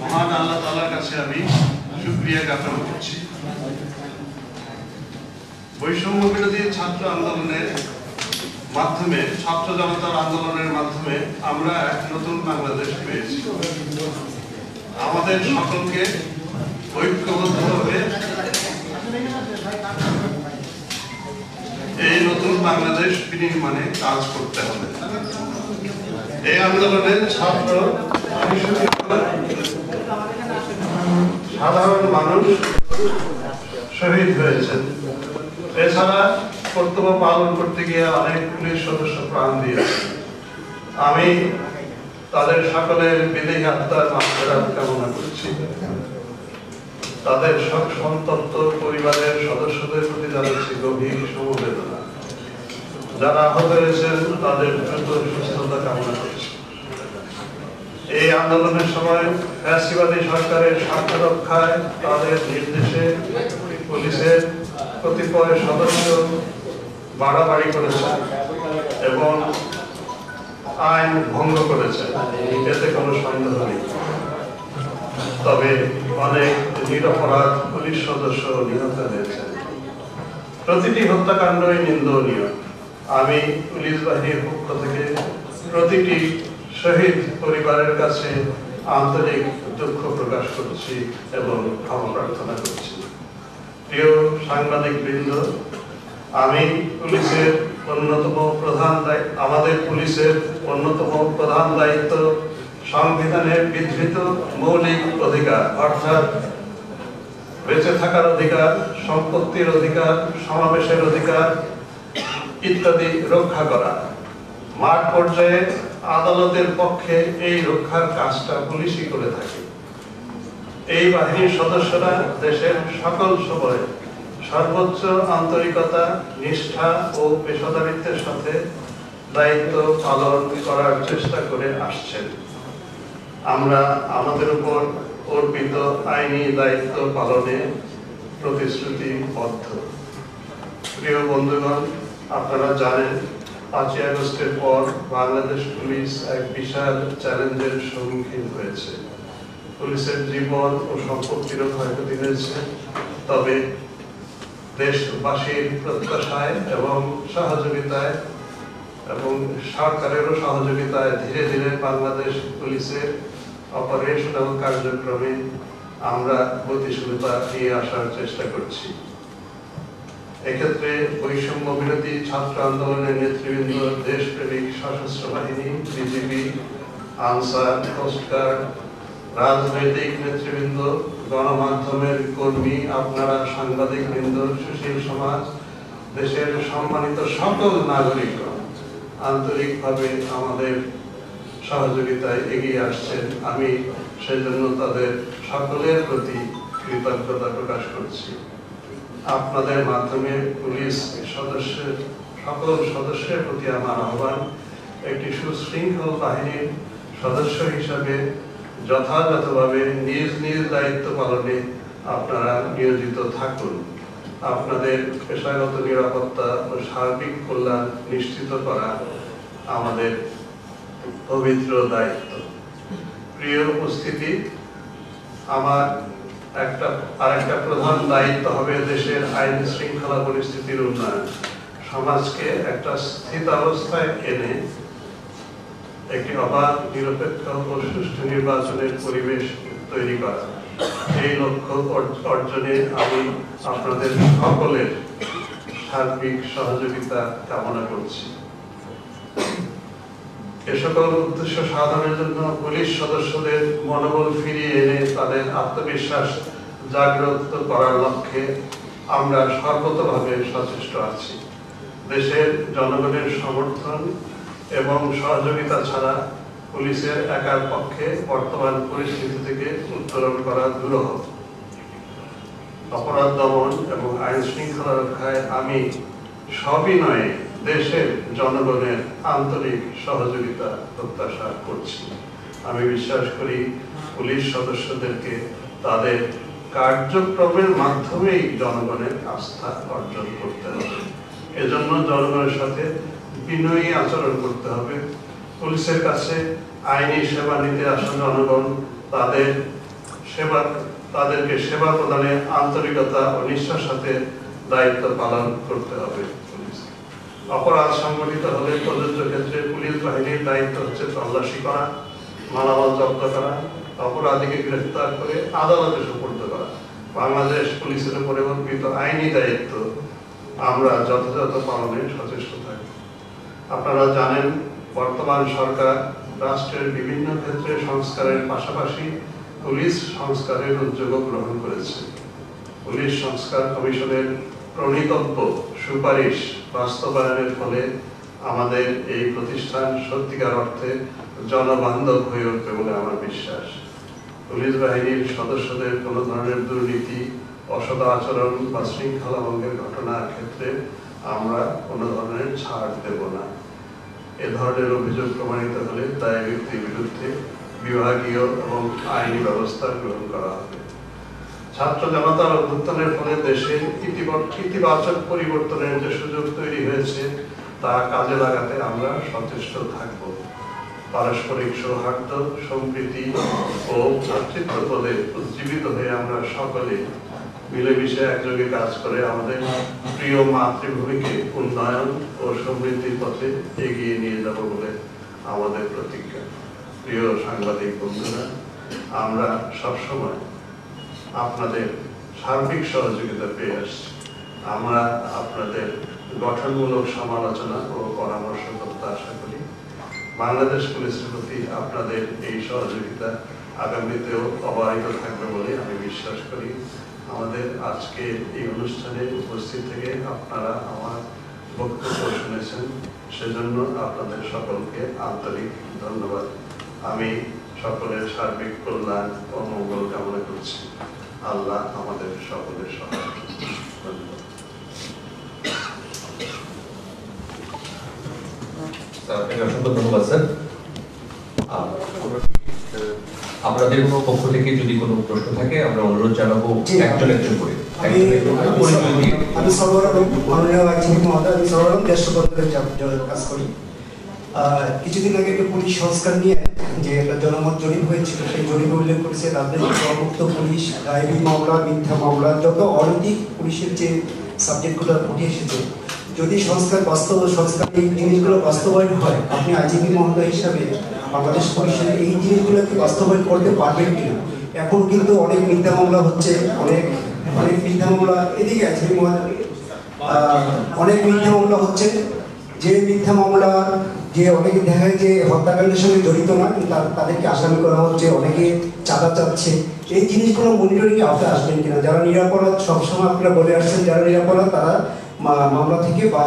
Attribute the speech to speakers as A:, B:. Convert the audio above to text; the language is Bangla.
A: মহান আল্লাহ তাআলার কাছে আমি শুকরিয়া জ্ঞাপন করছি। বৈষম্য বিরোধী ছাত্র আন্দোলনের মাধ্যমে, ছাত্র জনতার আন্দোলনের মাধ্যমে আমরা এক নতুন বাংলাদেশ পেয়েছি। আমাদের সকলকে ঐক্যবদ্ধভাবে এই নতুন বাংলাদেশ বিনির্মাণে কাজ করতে হবে। এই আন্দোলনের ছাত্র, সাধারণ মানুষ শহীদ হয়েছেন। এছাড়া কর্তব্য পালন করতে গিয়ে অনেক পুলিশ সদস্য প্রাণ দিয়েছেন। আমি তাদের সকলের বিদেহী আত্মার মাগফিরাত কামনা করছি। তাদের সন্তপ্ত পরিবারের সদস্যদের প্রতি জানাচ্ছি গভীর সমবেদনা। যারা আহত হয়েছেন তাদের দ্রুত সুস্থতা কামনা করছি। এই আন্দোলনের সময় ফ্যাসিবাদী সরকারের স্বার্থ রক্ষায় তাদের নির্দেশে পুলিশের কতিপয় সদস্য বাড়াবাড়ি করেছে এবং আইন ভঙ্গ করেছে, এতে কোনো সন্দেহ নেই। তবে অনেক নিরপরাধ পুলিশ সদস্য নিহত হয়েছেন। প্রতিটি হত্যাকাণ্ডই নিন্দনীয়। আমি পুলিশ বাহিনীর পক্ষ থেকে প্রতিটি শহীদ পরিবারের কাছে আন্তরিক দুঃখ প্রকাশ করছি এবং ক্ষমা প্রার্থনা করছি। প্রিয় সাংবাদিক বৃন্দ, আমাদের পুলিশের অন্যতম প্রধান দায়িত্ব সংবিধানের বিধৃত মৌলিক অধিকার, অর্থাৎ বেঁচে থাকার অধিকার, সম্পত্তির অধিকার, সমাবেশের অধিকার ইত্যাদি রক্ষা করা। মাঠ পর্যায়ে আদালতের পক্ষে এই রক্ষার কাজটা পুলিশই করে থাকে। এই বাহিনীর সদস্যরা দেশের সকল সময় সর্বোচ্চ আন্তরিকতা, নিষ্ঠা ও পেশাদারিত্বের সাথে দায়িত্ব পালন করার চেষ্টা করে আসছেন। আমরা আমাদের উপর অর্পিত আইনি দায়িত্ব পালনে প্রতিশ্রুতিবদ্ধ। প্রিয় বন্ধুগণ, আপনারা জানেন 5ই আগস্টের পর বাংলাদেশ পুলিশ এক বিশাল চ্যালেঞ্জের সম্মুখীন হয়েছে। পুলিশের জীবন ও সম্পত্তিরও ক্ষয়ক্ষতি হয়েছে। তবে দেশবাসীর প্রত্যাশায় এবং সহযোগিতায় এবং সরকারেরও সহযোগিতায় ধীরে ধীরে বাংলাদেশ পুলিশের অপারেশনাল কার্যক্রমে আমরা গতিশীলতা নিয়ে আসার চেষ্টা করছি। এক্ষেত্রে বৈষম্য বিরোধী ছাত্র আন্দোলনের নেতৃবৃন্দ, দেশপ্রেমিক সশস্ত্র বাহিনী, বিজিবি, আনসার, কোস্টগার্ড, রাজনৈতিক নেতৃবৃন্দ, গণমাধ্যমের কর্মী, আপনারা সাংবাদিক বৃন্দ, সুশীল সমাজ, দেশের সম্মানিত সকল নাগরিকরা আন্তরিকভাবে আমাদের সহযোগিতায় এগিয়ে আসছেন। আমি সেজন্য তাদের সকলের প্রতি কৃতজ্ঞতা প্রকাশ করছি। আপনাদের মাধ্যমে পুলিশ সকল সদস্যের প্রতি আমার আহ্বান, একটি সুশৃঙ্খল বাহিনীর সদস্য হিসাবে যথাযথভাবে নিজ নিজ দায়িত্ব পালনে আপনারা নিয়োজিত থাকুন। আপনাদের পেশাগত নিরাপত্তা ও সার্বিক কল্যাণ নিশ্চিত করা আমাদের পবিত্র দায়িত্ব। প্রিয় উপস্থিতি, আমার আরেকটা প্রধান দায়িত্ব হবে দেশের আইন শৃঙ্খলা পরিস্থিতির উন্নয়ন। সমাজকে একটা স্থিতাবস্থায় এনে একটি অবাধ, নিরপেক্ষ ও সুষ্ঠু নির্বাচনের পরিবেশ তৈরি করা। এই লক্ষ্য অর্জনে আমি আপনাদের সকলের সার্বিক সহযোগিতা কামনা করছি। এ সকল উদ্দেশ্য সাধনের জন্য পুলিশ সদস্যদের মনোবল ফিরিয়ে এনে তাদের আত্মবিশ্বাস জাগ্রত করার লক্ষ্যে আমরা সর্বতভাবে সচেষ্ট আছি। দেশের জনগণের সমর্থন এবং সহযোগিতা ছাড়া পুলিশের একার পক্ষে বর্তমান পরিস্থিতি থেকে উত্তরণ করা দুরূহ। অপরাধ দমন এবং আইন শৃঙ্খলা রক্ষায় আমি সবিনয়ে দেশের জনগণের আন্তরিক সহযোগিতা প্রত্যাশা করছি। আমি বিশ্বাস করি পুলিশ সদস্যদেরকে তাদের কার্যক্রমের মাধ্যমেই জনগণের আস্থা অর্জন করতে হবে। এজন্য জনগণের সাথে বিনয়ী আচরণ করতে হবে। পুলিশের কাছে আইনি সেবা নিতে আসা জনগণ তাদের সেবা তাদেরকে সেবা প্রদানে আন্তরিকতা ও নিষ্ঠার সাথে দায়িত্ব পালন করতে হবে। অপরাধ সংগঠিত হলে প্রযোজ্য ক্ষেত্রে পুলিশ বাহিনীর দায়িত্ব হচ্ছে তল্লাশি করা, মালামাল জব্দ করা, অপরাধীকে গ্রেফতার করে আদালতে সুপর্দ করা। বাংলাদেশ পুলিশের উপরে অর্পিত আইনি দায়িত্ব আমরা যথাযথ পালনে সচেষ্ট থাকি। আপনারা জানেন, বর্তমান সরকার রাষ্ট্রের বিভিন্ন ক্ষেত্রে সংস্কারের পাশাপাশি পুলিশ সংস্কারের উদ্যোগ গ্রহণ করেছে। পুলিশ সংস্কার কমিশনের প্রণীতব্য সুপারিশ বাস্তবায়নের ফলে আমাদের এই প্রতিষ্ঠান সত্যিকার অর্থে জনবান্ধব হয়ে উঠবে বলে আমার বিশ্বাস। পুলিশ বাহিনীর সদস্যদের কোনো ধরনের দুর্নীতি, অসৎ আচরণ বা শৃঙ্খলা ভঙ্গের ঘটনার ক্ষেত্রে আমরা কোনো ধরনের ছাড় দেব না। এ ধরনের অভিযোগ প্রমাণিত হলে দায় ব্যক্তির বিরুদ্ধে বিভাগীয় এবং আইনি ব্যবস্থা গ্রহণ করা হবে। ছাত্র জনতার অভ্যুত্থানের ফলে দেশে ইতিবাচক পরিবর্তনের যে সুযোগ তৈরি হয়েছে তা কাজে লাগাতে আমরা সচেষ্ট থাকব। পারস্পরিক সৌহার্দ্য, সম্প্রীতি ও ভ্রাতৃত্ববোধে উজ্জীবিত হয়ে আমরা সকলে মিলেমিশে একযোগে কাজ করে আমাদের প্রিয় মাতৃভূমিকে উন্নয়ন ও সমৃদ্ধির পথে এগিয়ে নিয়ে যাব বলে আমাদের প্রতিজ্ঞা। প্রিয় সাংবাদিক বন্ধুরা, আমরা সবসময় আপনাদের সার্বিক সহযোগিতা পেয়ে আসছি। আমরা আপনাদের গঠনমূলক সমালোচনা ও পরামর্শ করতে আশা করি। বাংলাদেশ পুলিশের প্রতি আপনাদের এই সহযোগিতা আগামীতেও অব্যাহত থাকবে বলে আমি বিশ্বাস করি। আমাদের আজকে এই অনুষ্ঠানে উপস্থিত থেকে আপনারা আমার বক্তব্য শুনেছেন, সেজন্য আপনাদের সকলকে আন্তরিক ধন্যবাদ। আমি সকলের সার্বিক কল্যাণ ও মঙ্গল কামনা করছি। আল্লাহ আমাদের সকলের সহায়। ধন্যবাদ।
B: অসংখ্য ধন্যবাদ স্যার। আপনাদের পক্ষ থেকে যদি কোনো প্রশ্ন থাকে আমরা অনুরোধ জানাবো একজন একজন করে।
C: আমি সর্বরকম মাননীয় আইনজীবী মহোদয়, আমি সর্বরকম দেশ সরকারের কাজ করি। কিছুদিন আগে একটা পুলিশ সংস্কার নিয়ে যে একটা জনমত জরিপ হয়েছিল, সেই জরিপে উল্লেখ করেছে রাজনৈতিক দলমুক্ত পুলিশ, ডায়েরি মামলা, মিথ্যা মামলা, যত অনৈতিক পুলিশের যে সাবজেক্টগুলো উঠে এসেছে, যদি সংস্কার এই জিনিসগুলো বাস্তবায়ন হয়, আপনি আইনজীবী মহোদয় হিসাবে বাংলাদেশ পুলিশের এই জিনিসগুলোকে বাস্তবায়ন করতে পারবেন কিনা? এখন কিন্তু অনেক মিথ্যা মামলা হচ্ছে, অনেক মিথ্যা মামলা, এদিকে আইনজীবী মহোদয় অনেক মিথ্যা মামলা হচ্ছে, যে মিথ্যা মামলা যে অনেকে দেখা যায় যে হত্যাকাণ্ডের সঙ্গে জড়িত না, কিন্তু তাদেরকে আসামি করা হচ্ছে, অনেকে চাঁদা চাচ্ছে। এই জিনিসগুলো মনিটরিং আওতায় আসবেন কিনা? যারা নিরাপরাধ, সবসময় আপনারা বলে আসছেন যারা নিরাপরাধ তারা মামলা থেকে বা